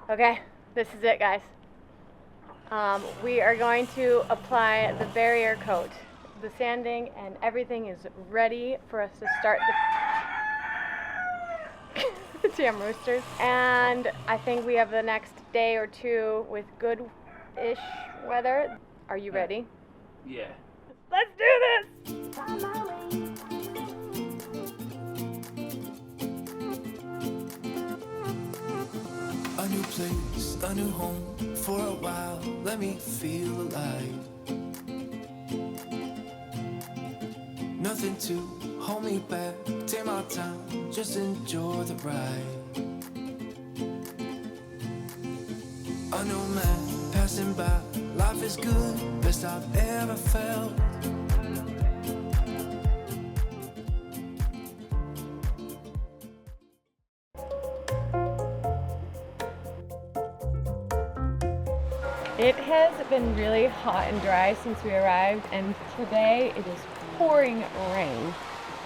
Okay, this is it, guys. We are going to apply the barrier coat. The sanding and everything is ready for us to start the damn roosters. And I think we have the next day or two with good-ish weather. Are you ready? Yeah. Let's do this! A new place, a new home, for a while, let me feel alive. Nothing to hold me back, take my time, just enjoy the ride. A new man passing by, life is good, best I've ever felt. It has been really hot and dry since we arrived, and today it is pouring rain.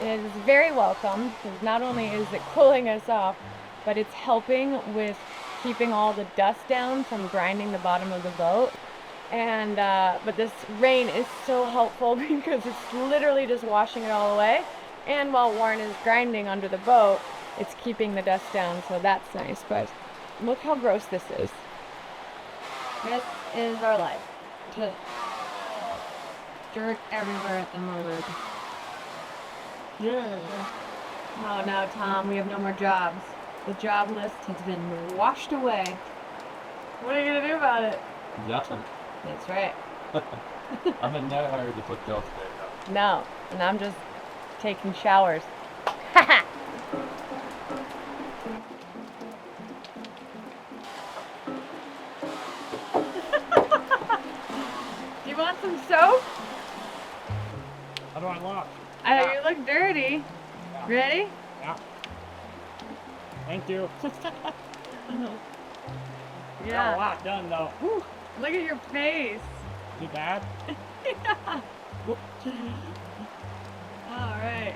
It is very welcome because not only is it cooling us off, but it's helping with keeping all the dust down from grinding the bottom of the boat. And but this rain is so helpful because it's literally just washing it all away. And while Warren is grinding under the boat, it's keeping the dust down, so that's nice. But look how gross this is. This is our life. Just dirt everywhere at the moment. Yeah. Oh no, Tom, we have no more jobs. The job list has been washed away. What are you gonna do about it? Nothing. That's right. I'm in no hurry to put those there. No, and I'm just taking showers. Do you want some soap? How do I lock? You look dirty. Yeah. Ready? Yeah. Thank you. Yeah. Got a lot done though. Whew, look at your face. Too bad. Yeah. All right.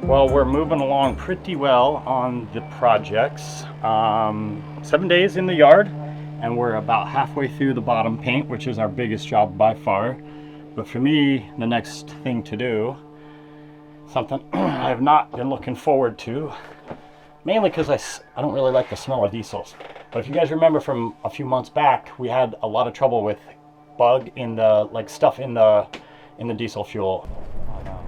Well, we're moving along pretty well on the projects. 7 days in the yard, and we're about halfway through the bottom paint, which is our biggest job by far. But for me, the next thing to do, something I have not been looking forward to, mainly because I don't really like the smell of diesels. But if you guys remember from a few months back, we had a lot of trouble with bug in the, like, stuff in the diesel fuel. Oh, no.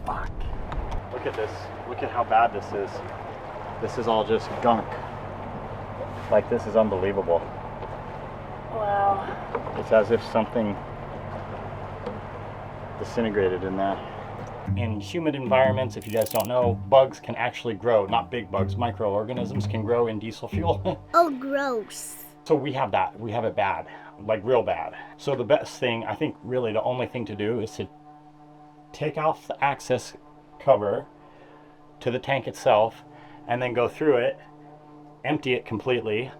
Fuck. Look at this. Look at how bad this is. This is all just gunk. Like, this is unbelievable. Wow. It's as if something disintegrated in that. In humid environments, if you guys don't know, bugs can actually grow. Not big bugs, microorganisms can grow in diesel fuel. Oh, gross. So we have that. We have it bad, like real bad. So the best thing, I think really the only thing to do is to take off the access cover to the tank itself and then go through it, empty it completely,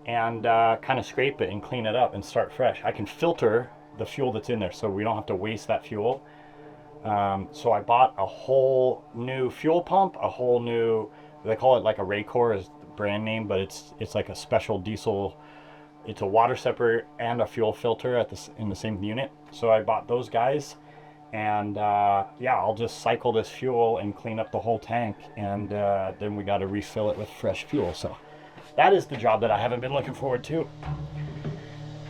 and kind of scrape it and clean it up and start fresh. I can filter the fuel that's in there so we don't have to waste that fuel. So I bought a whole new fuel pump, a whole new, they call it like a Raycor is the brand name, but it's like a special diesel. It's a water separator and a fuel filter in the same unit. So I bought those guys, and yeah, I'll just cycle this fuel and clean up the whole tank, and then we got to refill it with fresh fuel. So that is the job that I haven't been looking forward to,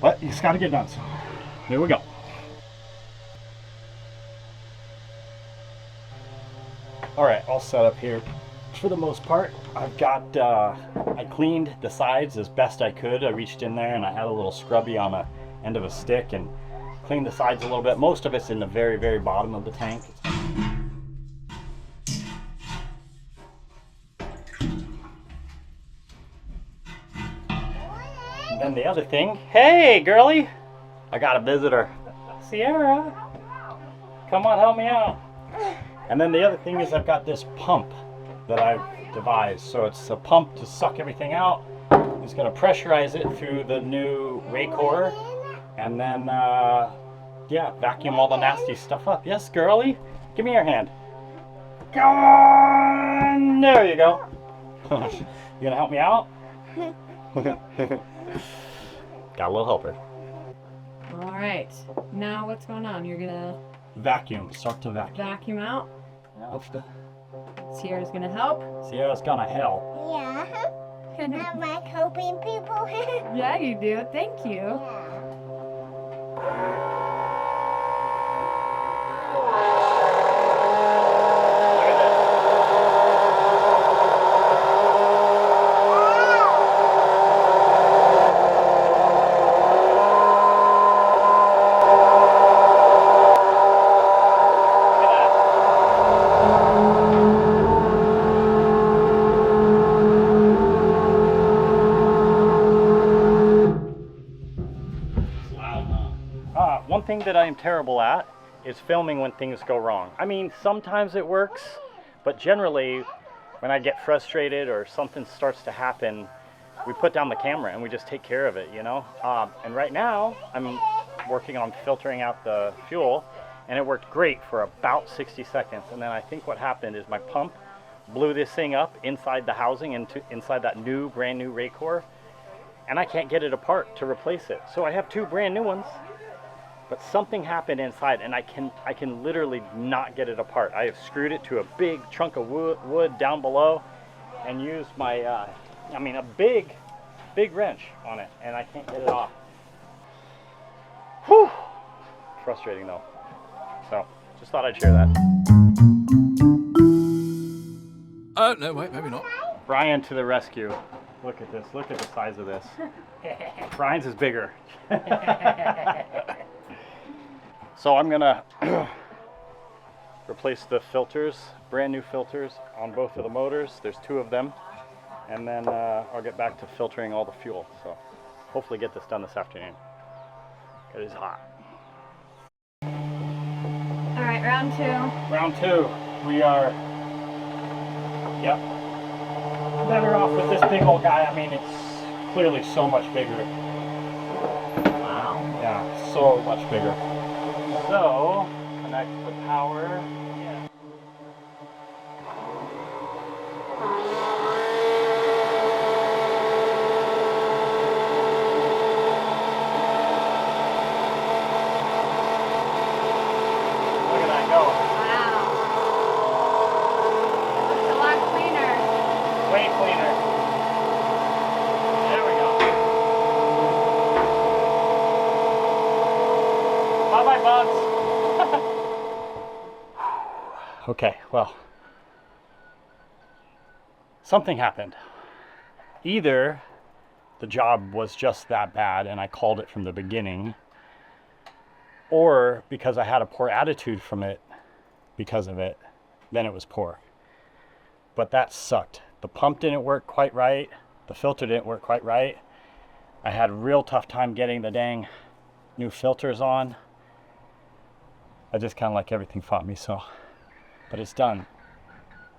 but it's got to get done. So here we go. All right, all set up here. For the most part, I've got, I cleaned the sides as best I could. I reached in there and I had a little scrubby on the end of a stick and cleaned the sides a little bit. Most of it's in the very, very bottom of the tank. And then the other thing, hey girlie, I got a visitor. Sierra, come on, help me out. And then the other thing is I've got this pump that I've devised. So it's a pump to suck everything out. It's going to pressurize it through the new Raycor, and then yeah, vacuum all the nasty stuff up. Yes, girlie, give me your hand. Come on, there you go. You gonna help me out? Got a little helper. All right. Now what's going on? You're gonna Vacuum. Start to vacuum. vacuum out. Yeah. Sierra's gonna help. Sierra's gonna help. Yeah. I like helping people. Yeah, you do. Thank you. Yeah. One thing that I am terrible at is filming when things go wrong. I mean, sometimes it works, but generally when I get frustrated or something starts to happen, we put down the camera and we just take care of it, you know? And right now I'm working on filtering out the fuel, and it worked great for about 60 seconds. And then I think what happened is my pump blew this thing up inside the housing, inside that brand new Raycor, and I can't get it apart to replace it. So I have two brand new ones, but something happened inside, and I can literally not get it apart. I have screwed it to a big chunk of wood down below and used my, a big wrench on it, and I can't get it off. Whew! Frustrating though. So, just thought I'd share that. Oh, no, wait, maybe not. Brian to the rescue. Look at this. Look at the size of this. Brian's is bigger. So I'm gonna replace the filters, brand new filters on both of the motors. There's two of them. And then I'll get back to filtering all the fuel. So hopefully get this done this afternoon. It is hot. All right, round two. Round two. We are, yep, better off with this big old guy. I mean, it's clearly so much bigger. Wow. Yeah, so much bigger. So, connect the power. Yeah. Look at that go. Wow. It looks a lot cleaner. Way cleaner. There we go. Bye-bye, bugs. Okay, well, something happened. Either the job was just that bad and I called it from the beginning, or because I had a poor attitude from it because of it, then it was poor. But that sucked. The pump didn't work quite right. The filter didn't work quite right. I had a real tough time getting the dang new filters on. I just kind of like everything fought me, so. But it's done.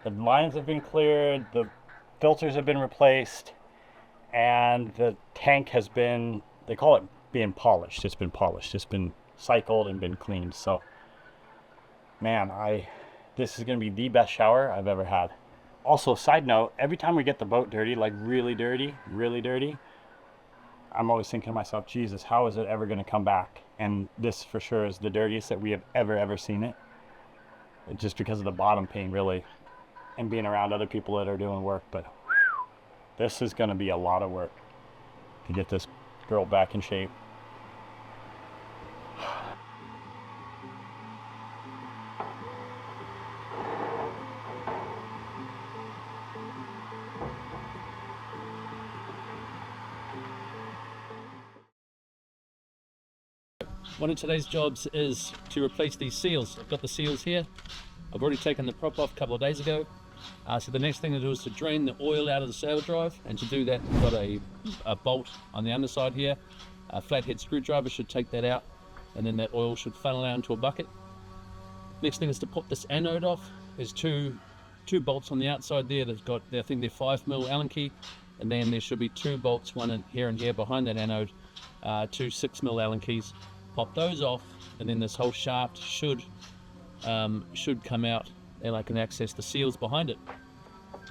The lines have been cleared, the filters have been replaced, and the tank has been, they call it being polished. It's been polished. It's been cycled and been cleaned. So, man, this is going to be the best shower I've ever had. Also, side note, every time we get the boat dirty, like really dirty, I'm always thinking to myself, Jesus, how is it ever going to come back? And this for sure is the dirtiest that we have ever seen it. Just because of the bottom pain, really, and being around other people that are doing work. But whew, this is going to be a lot of work to get this girl back in shape. One of today's jobs is to replace these seals. I've got the seals here. I've already taken the prop off a couple of days ago. So the next thing to do is to drain the oil out of the sail drive, and to do that we've got a bolt on the underside here. A flathead screwdriver should take that out, and then that oil should funnel out into a bucket. Next thing is to put this anode off. There's two two bolts on the outside there that's got, I think they're 5mm Allen key, and then there should be two bolts, one in here and here behind that anode, two 6mm Allen keys. Pop those off, and then this whole shaft should come out, and I can access the seals behind it.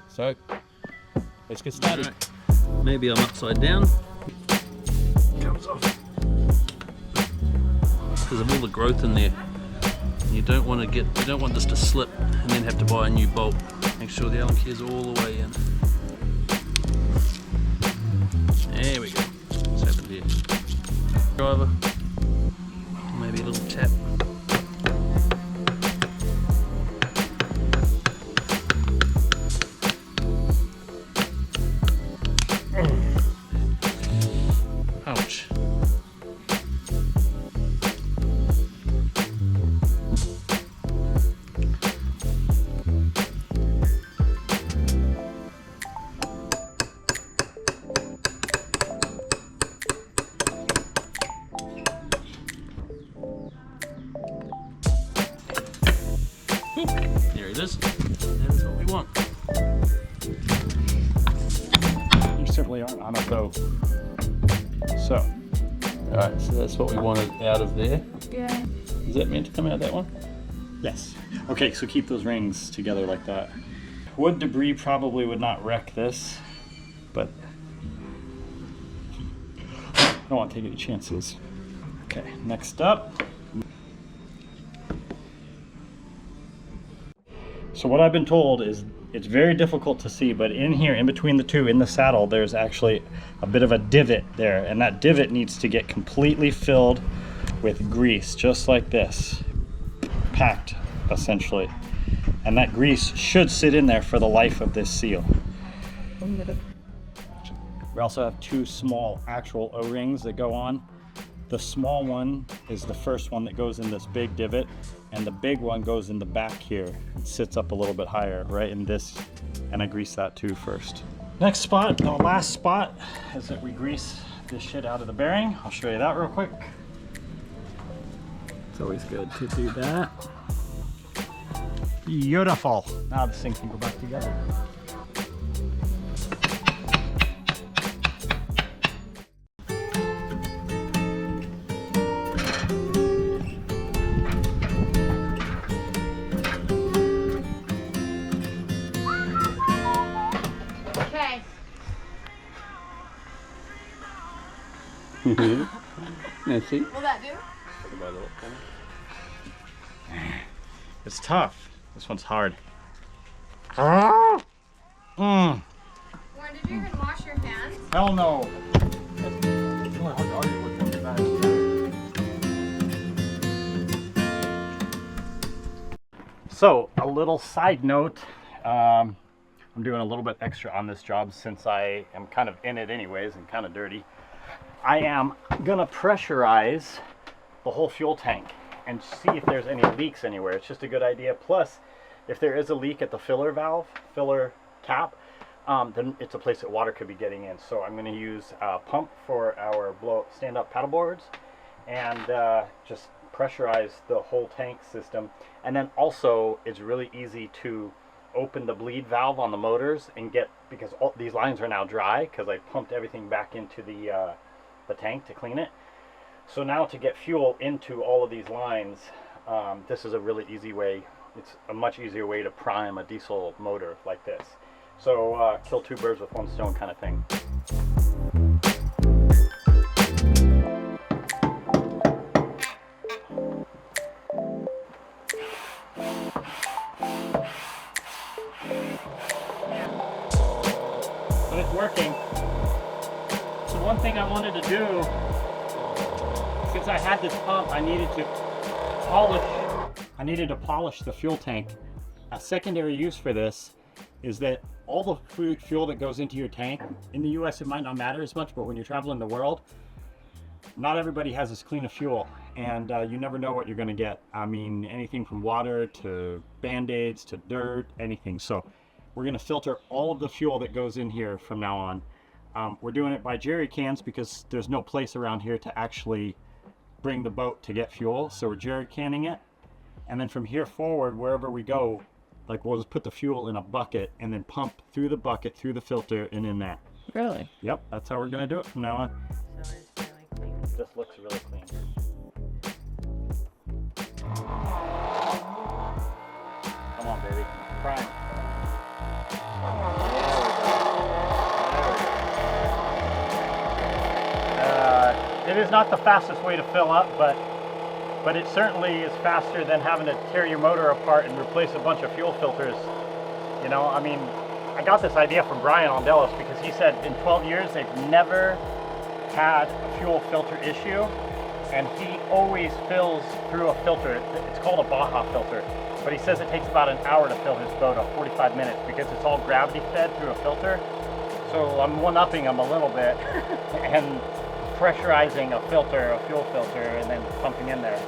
So let's get started. Right. Maybe I'm upside down. Comes off because of all the growth in there. You don't want this to slip and then have to buy a new bolt. Make sure the Allen key is all the way in. There we go. What's happened here? Driver. Maybe a little tap. Ouch. There it is. That is what we want. You certainly aren't on a boat. So, Alright, so that's what we wanted out of there. Yeah. Is that meant to come out that one? yes. Okay, so keep those rings together like that. Wood debris probably would not wreck this, but I don't want to take any chances. Okay, next up. So what I've been told is it's very difficult to see, but in here, in between the two, in the saddle, there's actually a bit of a divot there, and that divot needs to get completely filled with grease, just like this, packed, essentially. And that grease should sit in there for the life of this seal. We also have two small actual O-rings that go on. The small one is the first one that goes in this big divot, and the big one goes in the back here. It sits up a little bit higher, right in this, and I grease that too first. Next spot, the last spot, is that we grease this shit out of the bearing. I'll show you that real quick. It's always good to do that. Beautiful. Now this thing can go back together. Okay. Nancy? Will that do? It's tough. This one's hard. Mm. Warren, did you even wash your hands? Hell no. So, a little side note. I'm doing a little bit extra on this job since I am kind of in it anyways and kind of dirty. I am gonna pressurize the whole fuel tank and see if there's any leaks anywhere. It's just a good idea. Plus, if there is a leak at the filler cap, then it's a place that water could be getting in. So I'm going to use a pump for our stand-up paddle boards and just pressurize the whole tank system. And then also, it's really easy to open the bleed valve on the motors and because all these lines are now dry because I pumped everything back into the tank to clean it. So now to get fuel into all of these lines, this is a really easy way. It's a much easier way to prime a diesel motor like this. So kill two birds with one stone kind of thing. But it's working. So one thing I wanted to do, since I had this pump, I needed to polish the fuel tank. A secondary use for this is that all the fuel that goes into your tank, in the US it might not matter as much, but when you're traveling the world, not everybody has as clean a fuel, and you never know what you're going to get. I mean, anything from water to Band-Aids to dirt, anything. So we're going to filter all of the fuel that goes in here from now on. We're doing it by jerry cans because there's no place around here to actually bring the boat to get fuel, so we're jerry canning it. And then from here forward, wherever we go, Like we'll just put the fuel in a bucket and then pump through the bucket, through the filter, and in that. Really? Yep, that's how we're gonna do it from now on. So it's really clean. This looks really clean. Come on, baby. Prime. It is not the fastest way to fill up, but it certainly is faster than having to tear your motor apart and replace a bunch of fuel filters. You know, I mean, I got this idea from Brian on Delos because he said in 12 years they've never had a fuel filter issue, and he always fills through a filter. It's called a Baja filter, but he says it takes about an hour to fill his boat, or 45 minutes, because it's all gravity fed through a filter. So I'm one-upping him a little bit and pressurizing a filter, a fuel filter, and then pumping in there.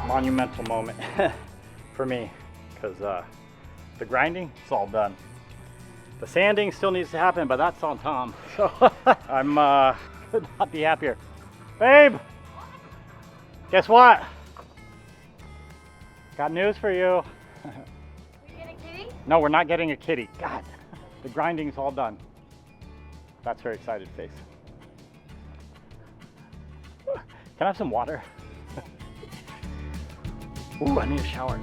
Monumental moment for me, because the grinding, it's all done. The sanding still needs to happen, but that's on Tom. So I'm could not be happier. Babe, guess what? Got news for you. We get a kitty? No, we're not getting a kitty. God, the grinding's all done. That's her excited face. Can I have some water? Ooh, I need a shower.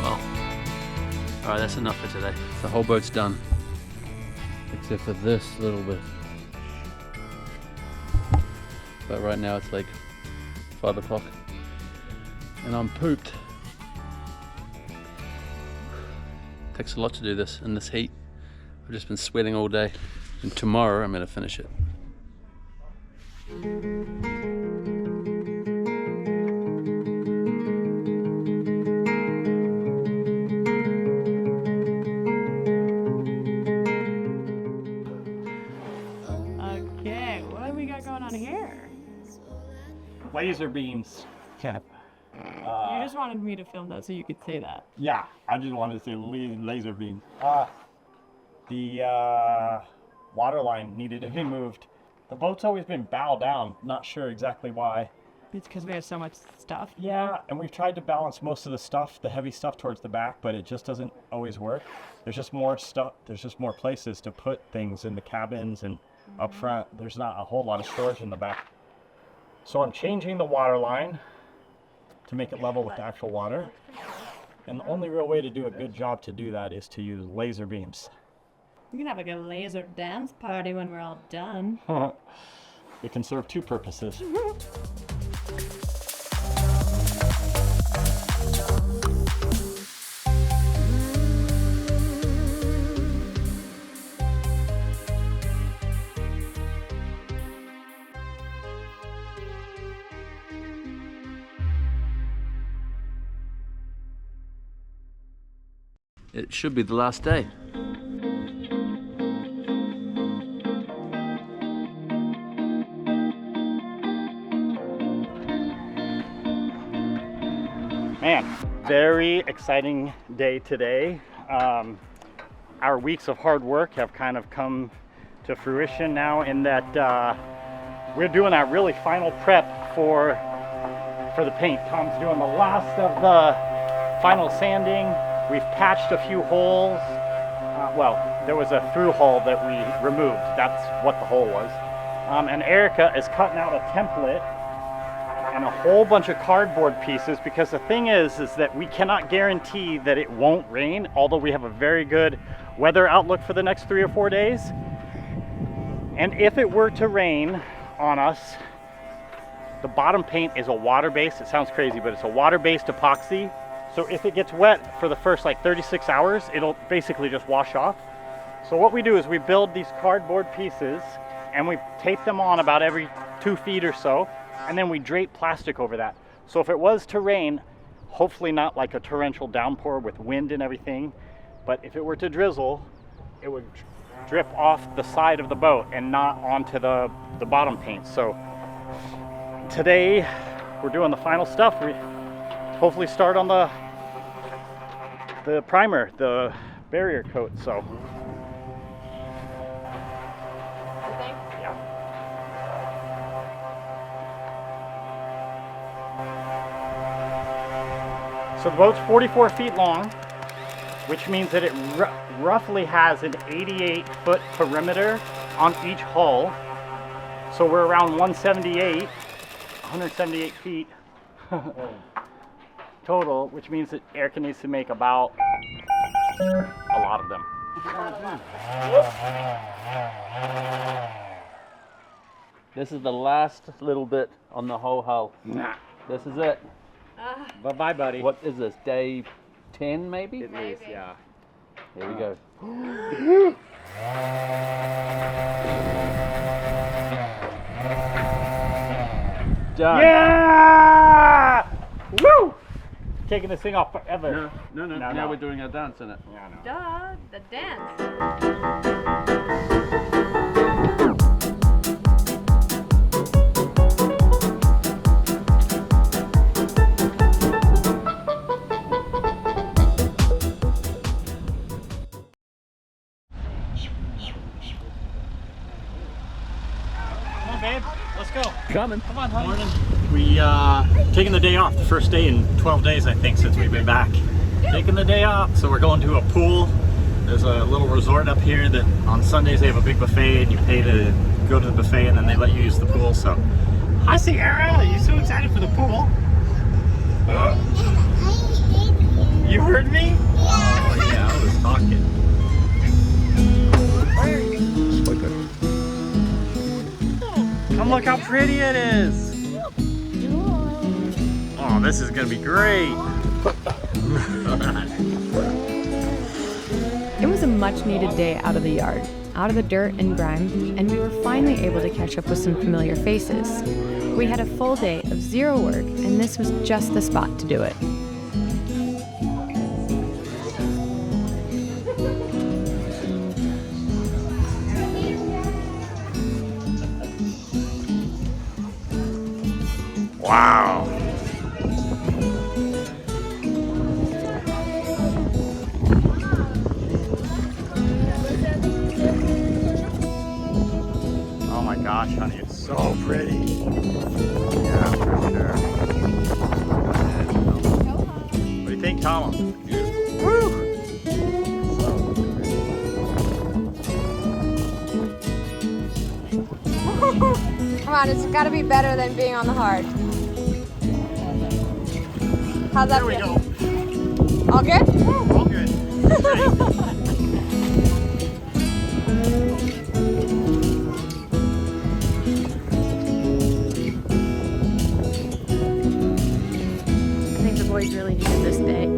Well, alright, that's enough for today. The whole boat's done. Except for this little bit. But right now it's like 5 o'clock and I'm pooped. Takes a lot to do this in this heat. I've just been sweating all day, and tomorrow I'm going to finish it. Okay, what do we got going on here? Laser beams. Yeah. You just wanted me to film that so you could say that. Yeah, I just wanted to say laser beams. The water line needed to be moved. The boat's always been bow down, not sure exactly why. It's because we have so much stuff. Yeah, and we've tried to balance most of the stuff, the heavy stuff, towards the back, but it just doesn't always work. There's just more stuff, there's just more places to put things in the cabins and up front. There's not a whole lot of storage in the back. So I'm changing the water line to make it level with the actual water. And the only real way to do a good job to do that is to use laser beams. We can have like a laser dance party when we're all done. It can serve two purposes. It should be the last day. Man, very exciting day today. Our weeks of hard work have kind of come to fruition now, in that we're doing that really final prep for the paint. Tom's doing the last of the final sanding. We've patched a few holes. Well, there was a through hole that we removed. That's what the hole was. And Erica is cutting out a template and a whole bunch of cardboard pieces, because the thing is that we cannot guarantee that it won't rain, although we have a very good weather outlook for the next 3 or 4 days. And if it were to rain on us, the bottom paint is a water-based, it sounds crazy, but it's a water-based epoxy. So if it gets wet for the first like 36 hours, it'll basically just wash off. So what we do is we build these cardboard pieces and we tape them on about every 2 feet or so, and then we drape plastic over that. So if it was to rain, hopefully not like a torrential downpour with wind and everything, but if it were to drizzle, it would drip off the side of the boat and not onto the bottom paint. So today we're doing the final stuff. We hopefully start on the primer, the barrier coat. So yeah. So the boat's 44 feet long, which means that it roughly has an 88-foot perimeter on each hull. So we're around 178 feet total, which means that Erica needs to make about a lot of them. This is the last little bit on the whole hull. Nah. This is it. Bye-bye, buddy. What is this, day 10 maybe? At least, yeah. Here we go. Done. Yeah! Woo! Taking this thing off forever. No. Now we're doing a dance in it. Yeah, no. Duh, the dance. Come on, babe. Let's go. Coming. Come on, honey. Morning. We taking the day off, the first day in 12 days, I think, since we've been back. Taking the day off, so we're going to a pool. There's a little resort up here that on Sundays they have a big buffet, and you pay to go to the buffet, and then they let you use the pool. So, hi, Sierra. Are you so excited for the pool? You heard me? Oh yeah, I was talking. Come look how pretty it is. Oh, this is gonna be great. It was a much needed day out of the yard, out of the dirt and grime, and we were finally able to catch up with some familiar faces. We had a full day of zero work, and this was just the spot to do it. Wow. Oh my gosh, honey, it's so pretty. Yeah, for sure. What do you think, Tom? Woo! Come on, it's got to be better than being on the hard. How's that There we feel? go. All good? All good. Great. I think the boys really needed this day.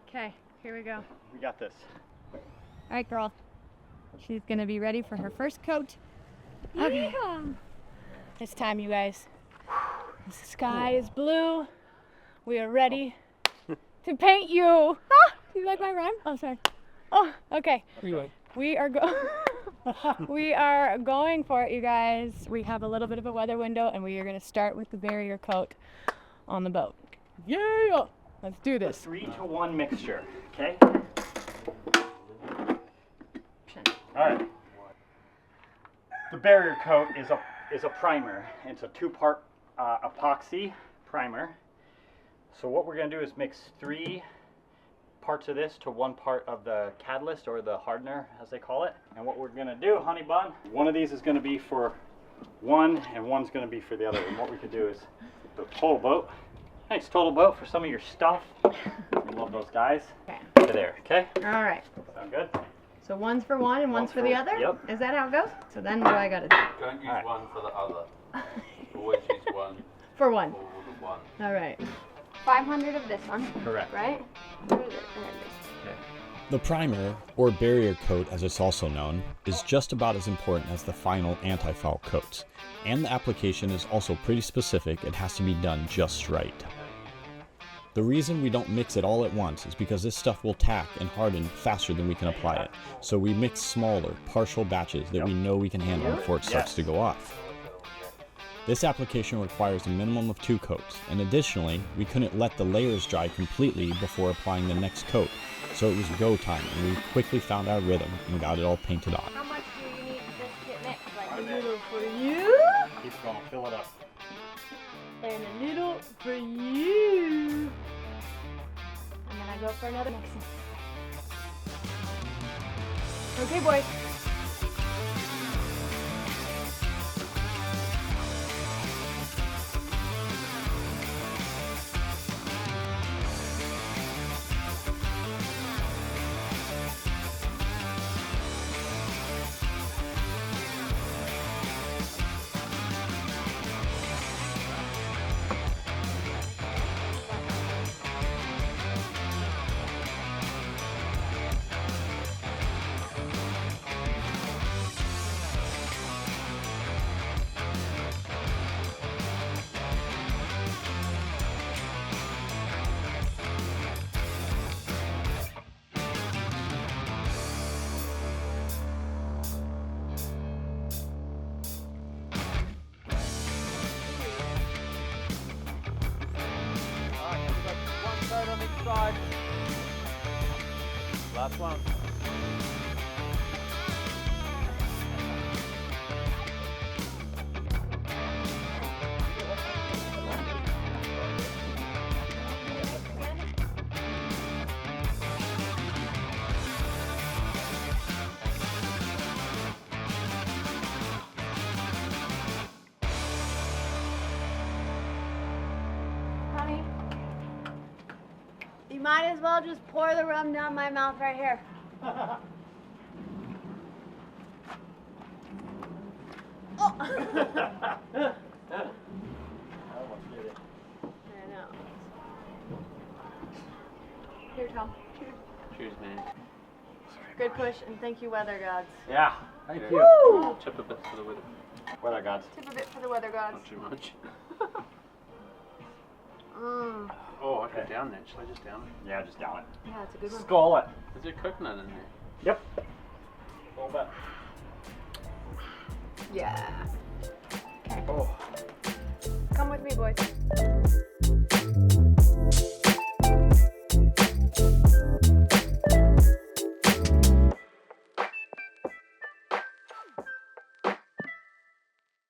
Okay, here we go. We got this. All right, girl. She's gonna be ready for her first coat. Okay. It's time, you guys. The sky is blue. We are ready to paint you. Ah, You like my rhyme? Oh, sorry. Oh, okay. Anyway. We are we are going for it, you guys. We have a little bit of a weather window, and we are going to start with the barrier coat on the boat. Yeah! Let's do this. 3-to-1 mixture. Okay. All right. The barrier coat is a primer. It's a 2-part epoxy primer. So what we're going to do is mix 3 parts of this to 1 part of the catalyst, or the hardener as they call it. And what we're going to do, honey bun, one of these is going to be for one and one's going to be for the other. And what we could do is the total boat. Nice total boat for some of your stuff. We love those guys. Okay. To there, okay? All right. Sound good? So one's for one and one's for the other? Yep. Is that how it goes? So then what do I got to do? Don't use Alright. one for the other. Always use one For one. for the one. All right. 500 of this one, Correct. right? Where is it? There it is. The primer, or barrier coat as it's also known, is just about as important as the final anti-foul coats, and the application is also pretty specific. It has to be done just right. The reason we don't mix it all at once is because this stuff will tack and harden faster than we can apply it, so we mix smaller, partial batches that we know we can handle before it starts to go off. This application requires a minimum of 2 coats, and additionally, we couldn't let the layers dry completely before applying the next coat, so it was go time, and we quickly found our rhythm and got it all painted on. How much do you need this kit mix? Like, A little for you, Keep going, fill it up. and a little for you. And then I go for another mixing. Okay, boys. Last one. honey, you might as well just pour the rum down my mouth right here. Oh. I know. Here, Tom. Cheers, man. Good push, and thank you, weather gods. Yeah, thank you. Woo! Chip a bit for the weather. What I got? Tip a bit for the weather gods. Not too much. Mm. Oh, I could down that. Should I just down it? Yeah, just down it. Yeah, it's a good one. Skull it. Is there coconut in there? Yep. A little bit. Yeah. Oh. Come with me, boys.